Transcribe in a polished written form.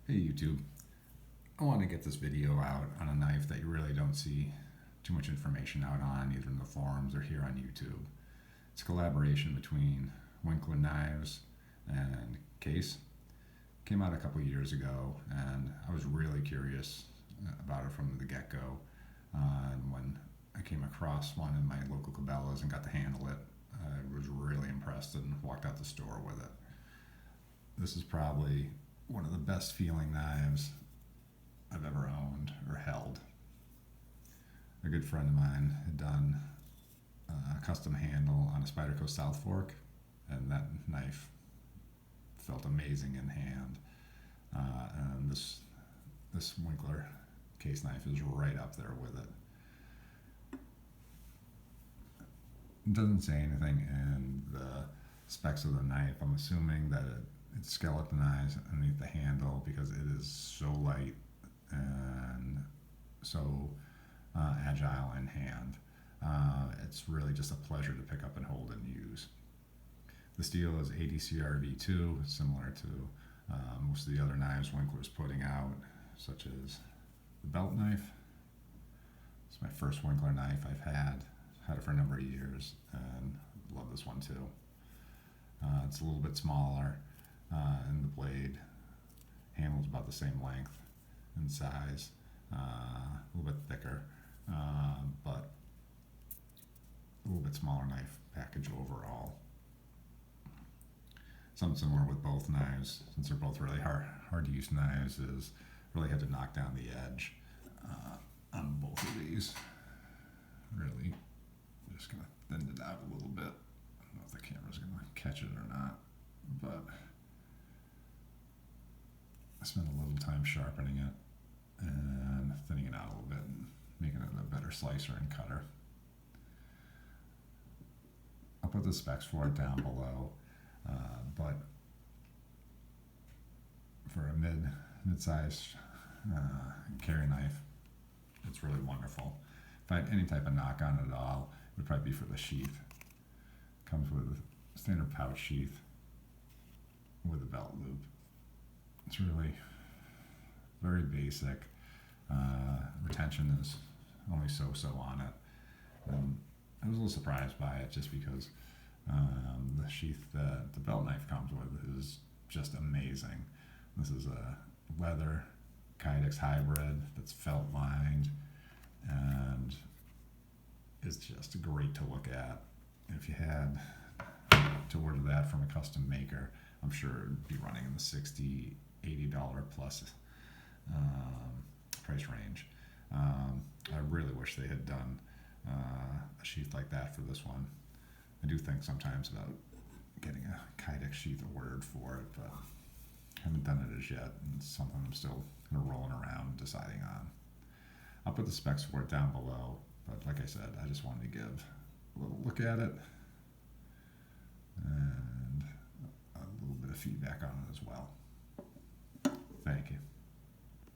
Hey YouTube, I want to get this video out on a knife that you really don't see too much information out on, either in the forums or here on YouTube. It's a collaboration between Winkler Knives and Case. Came out a couple years ago, and I was really curious about it from the get-go. And when I came across one in my local Cabela's and got to handle it, I was really impressed and walked out the store with it. This is probably one of the best feeling knives I've ever owned or held. A good friend of mine had done a custom handle on a Spyderco South Fork, and that knife felt amazing in hand. And this Winkler case knife is right up there with it. It doesn't say anything in the specs of the knife. I'm assuming that it's skeletonized underneath the handle because it is so light and so agile in hand. It's really just a pleasure to pick up and hold and use. The steel is ADCRV2, similar to most of the other knives Winkler's putting out, such as the belt knife. It's my first Winkler knife I've had it for a number of years, and love this one too. It's a little bit smaller, and the blade handle's about the same length and size, a little bit thicker, but a little bit smaller knife package overall. Something similar with both knives, since they're both really hard to use knives, is really had to knock down the edge on both of these. Really, I'm just gonna thin it out a little bit. I don't know if the camera's gonna catch it or not, but I spent a little time sharpening it and thinning it out a little bit and making it a better slicer and cutter. I'll put the specs for it down below, but for a mid-sized carry knife, it's really wonderful. If I had any type of knock on it at all, it would probably be for the sheath. Comes with a standard pouch sheath with a belt loop. It's really very basic. Retention is only so on it. And I was a little surprised by it just because the sheath that the belt knife comes with is just amazing. This is a leather Kydex hybrid that's felt lined and is just great to look at. If you had to order that from a custom maker, I'm sure it'd be running in the $60, $80 plus price range. I really wish they had done a sheath like that for this one. I do think sometimes about getting a Kydex sheath ordered for it, but haven't done it as yet, and it's something I'm still kind of rolling around deciding on. I'll put the specs for it down below, but like I said, I just wanted to give a little look at it and a little bit of feedback on it as well. Thank you.